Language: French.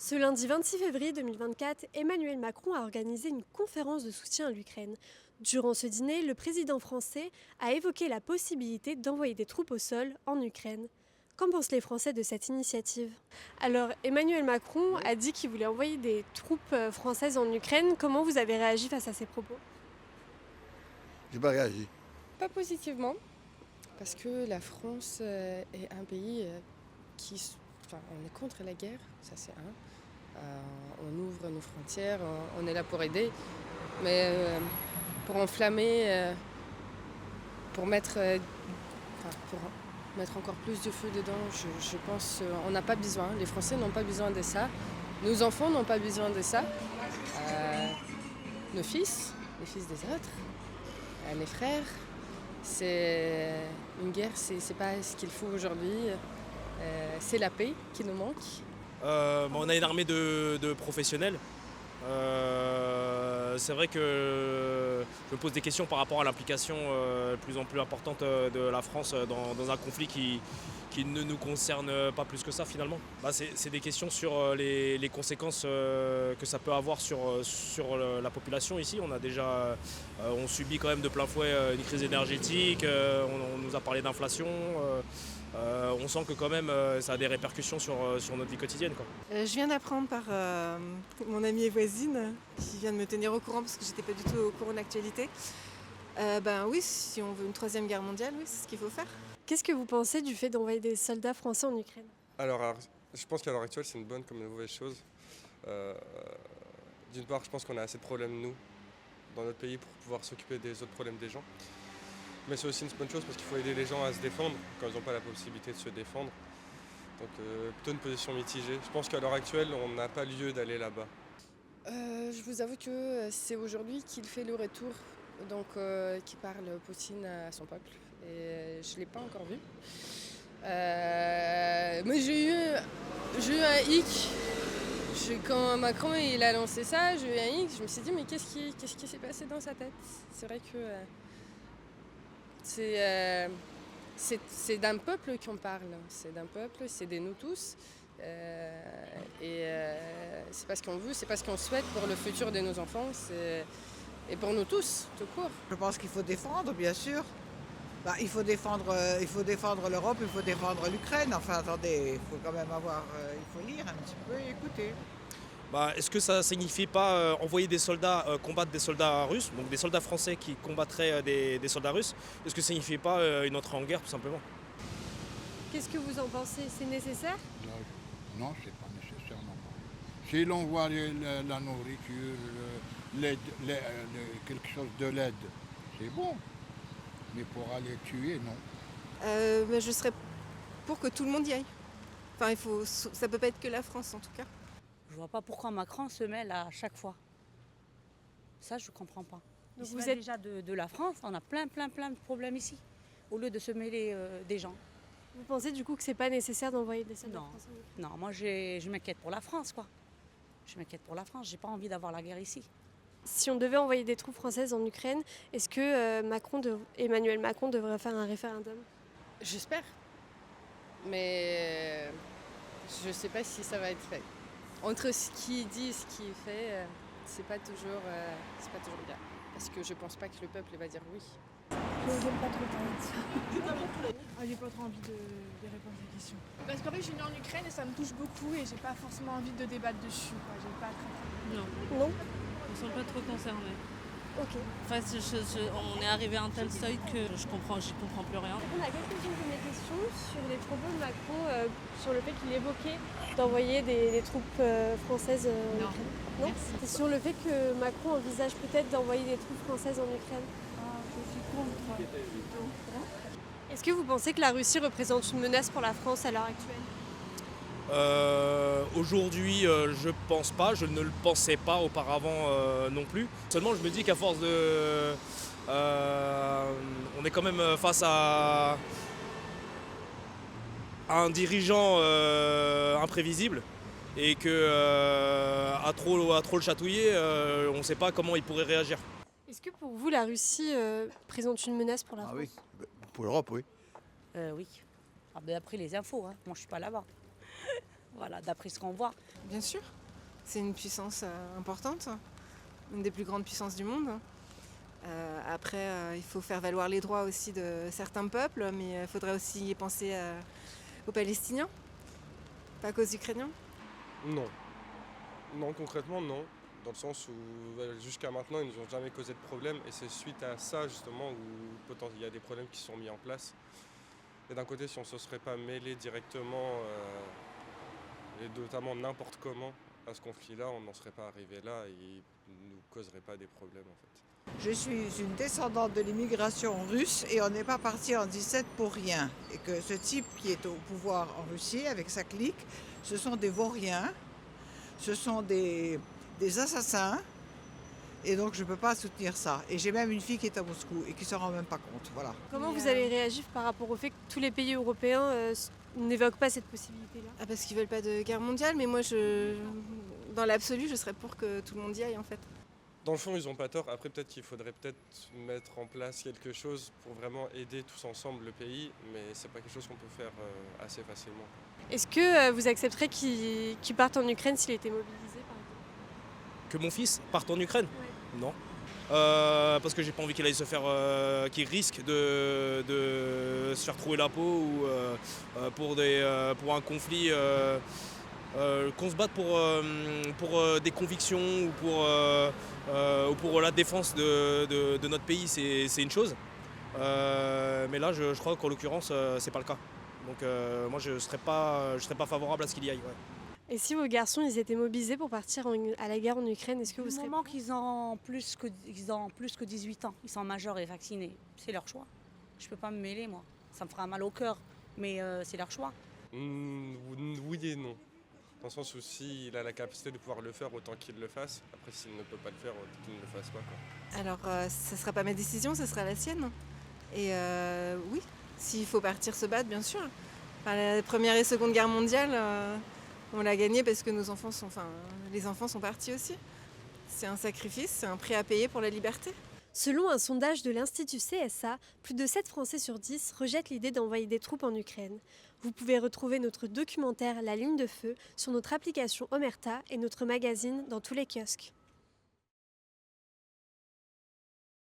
Ce lundi 26 février 2024, Emmanuel Macron a organisé une conférence de soutien à l'Ukraine. Durant ce dîner, le président français a évoqué la possibilité d'envoyer des troupes au sol en Ukraine. Qu'en pensent les Français de cette initiative? Alors, Emmanuel Macron a dit qu'il voulait envoyer des troupes françaises en Ukraine. Comment vous avez réagi face à ces propos? J'ai pas réagi. Pas positivement, parce que la France est un pays Enfin, on est contre la guerre, ça c'est un. On ouvre nos frontières, on est là pour aider. Mais pour enflammer, pour mettre, pour mettre encore plus de feu dedans, je pense qu'on n'a pas besoin. Les Français n'ont pas besoin de ça. Nos enfants n'ont pas besoin de ça. Nos fils, les fils des autres, mes frères. C'est une guerre, c'est pas ce qu'il faut aujourd'hui. C'est la paix qui nous manque. On a une armée de professionnels. C'est vrai que je me pose des questions par rapport à l'implication de plus en plus importante de la France dans un conflit qui ne nous concerne pas plus que ça finalement. C'est des questions sur les conséquences que ça peut avoir sur la population ici. On subit quand même de plein fouet une crise énergétique, on nous a parlé d'inflation. On sent que quand même ça a des répercussions sur notre vie quotidienne, quoi. Je viens d'apprendre par mon amie et voisine qui vient de me tenir au courant parce que j'étais pas du tout au courant de l'actualité. Oui, si on veut une troisième guerre mondiale, oui, c'est ce qu'il faut faire. Qu'est-ce que vous pensez du fait d'envoyer des soldats français en Ukraine? Alors, je pense qu'à l'heure actuelle, c'est une bonne comme une mauvaise chose. D'une part, je pense qu'on a assez de problèmes, nous, dans notre pays, pour pouvoir s'occuper des autres problèmes des gens. Mais c'est aussi une bonne chose parce qu'il faut aider les gens à se défendre quand ils n'ont pas la possibilité de se défendre. Donc plutôt une position mitigée. Je pense qu'à l'heure actuelle, on n'a pas lieu d'aller là-bas. Je vous avoue que c'est aujourd'hui qu'il fait le retour, donc qui parle Poutine à son peuple. Et je ne l'ai pas encore vu. Mais j'ai eu un hic. Quand Macron il a lancé ça, j'ai eu un hic. Je me suis dit mais qu'est-ce qui s'est passé dans sa tête? C'est vrai que c'est d'un peuple qu'on parle. C'est d'un peuple, c'est de nous tous. C'est pas ce qu'on veut, c'est pas ce qu'on souhaite pour le futur de nos enfants. Et pour nous tous, tout court. Je pense qu'il faut défendre, bien sûr. Il faut défendre l'Europe, il faut défendre l'Ukraine. Enfin, attendez, il faut quand même il faut lire un petit peu et écouter. Est-ce que ça ne signifie pas envoyer des soldats combattre des soldats russes, donc des soldats français qui combattraient des soldats russes? Est-ce que ça ne signifie pas une entrée en guerre tout simplement? Qu'est-ce que vous en pensez? C'est nécessaire? Non, c'est pas nécessaire non plus. S'il envoie la nourriture, quelque chose de l'aide, c'est bon. Mais pour aller tuer, non. Je serais pour que tout le monde y aille. Enfin, ça peut pas être que la France en tout cas. Je vois pas pourquoi Macron se mêle à chaque fois. Ça, je comprends pas. Donc Vous êtes déjà de la France, on a plein de problèmes ici, au lieu de se mêler des gens. Vous pensez du coup que c'est pas nécessaire d'envoyer des soldats Non. français? Non, moi je m'inquiète pour la France, quoi. Je m'inquiète pour la France, j'ai pas envie d'avoir la guerre ici. Si on devait envoyer des troupes françaises en Ukraine, est-ce que Emmanuel Macron devrait faire un référendum? J'espère. Mais je sais pas si ça va être fait. Entre ce qu'il dit et ce qui est fait, c'est pas toujours bien. Parce que je pense pas que le peuple va dire oui. J'aime pas trop parler de ça. J'ai pas trop envie de répondre à la question. Parce qu'en fait, je suis née en Ukraine et ça me touche beaucoup et j'ai pas forcément envie de débattre dessus, quoi. J'ai pas très... Non. Je ne sont pas trop concernés. Ok. Enfin, on est arrivé à un tel seuil que j'y comprends plus rien. On a quelques-unes de mes questions sur les propos de Macron, sur le fait qu'il évoquait d'envoyer des troupes françaises en Ukraine. Non. C'est sur le fait que Macron envisage peut-être d'envoyer des troupes françaises en Ukraine. Je suis contre. Est-ce que vous pensez que la Russie représente une menace pour la France à l'heure actuelle? Aujourd'hui, je pense pas, je ne le pensais pas auparavant non plus. Seulement, je me dis qu'à force de... on est quand même face à un dirigeant imprévisible et que à trop le chatouiller, on ne sait pas comment il pourrait réagir. Est-ce que pour vous, la Russie présente une menace pour la France? Oui, pour l'Europe, oui. Oui. Après les infos, hein. Moi je suis pas là-bas. Voilà, d'après ce qu'on voit. Bien sûr, c'est une puissance importante, une des plus grandes puissances du monde. Après, il faut faire valoir les droits aussi de certains peuples, mais il faudrait aussi penser aux Palestiniens, pas qu'aux Ukrainiens. Non. Non, concrètement, non. Dans le sens où jusqu'à maintenant, ils nous ont jamais causé de problème. Et c'est suite à ça, justement, où il y a des problèmes qui sont mis en place. Et d'un côté, si on ne se serait pas mêlé directement, et notamment n'importe comment, à ce conflit-là, on n'en serait pas arrivé là et il ne nous causerait pas des problèmes, en fait. Je suis une descendante de l'immigration russe et on n'est pas parti en 17 pour rien. Et que ce type qui est au pouvoir en Russie avec sa clique, ce sont des vauriens, ce sont des assassins. Et donc je ne peux pas soutenir ça. Et j'ai même une fille qui est à Moscou et qui ne se rend même pas compte. Voilà. Comment vous allez réagir par rapport au fait que tous les pays européens n'évoquent pas cette possibilité-là? Parce qu'ils veulent pas de guerre mondiale, mais moi, dans l'absolu, je serais pour que tout le monde y aille en fait. Dans le fond, ils n'ont pas tort. Après, peut-être qu'il faudrait mettre en place quelque chose pour vraiment aider tous ensemble le pays, mais c'est pas quelque chose qu'on peut faire assez facilement. Est-ce que vous accepterez qu'il parte en Ukraine s'il était mobilisé, par exemple? Que mon fils parte en Ukraine? Ouais. Non. Parce que j'ai pas envie qu'il aille se faire, qu'il risque de se faire trouer la peau ou pour un conflit, qu'on se batte pour des convictions ou pour la défense de notre pays, c'est une chose. Mais là, je crois qu'en l'occurrence, c'est pas le cas. Donc moi, je serais pas favorable à ce qu'il y aille. Ouais. Et si vos garçons ils étaient mobilisés pour partir à la guerre en Ukraine, est-ce que vous Du serez moment qu'ils ont plus que 18 ans, ils sont majeurs et vaccinés, c'est leur choix. Je peux pas me mêler, moi. Ça me fera mal au cœur, mais c'est leur choix. Oui et non. Dans le sens où s'il a la capacité de pouvoir le faire, autant qu'il le fasse. Après, s'il ne peut pas le faire, autant qu'il ne le fasse pas, quoi. Alors, ce ne sera pas ma décision, ce sera la sienne. Et oui, s'il faut partir se battre, bien sûr. Enfin, la Première et Seconde Guerre mondiale, on l'a gagnée parce que les enfants sont partis aussi. C'est un sacrifice, c'est un prix à payer pour la liberté. Selon un sondage de l'Institut CSA, plus de 7 Français sur 10 rejettent l'idée d'envoyer des troupes en Ukraine. Vous pouvez retrouver notre documentaire La ligne de feu sur notre application Omerta et notre magazine dans tous les kiosques.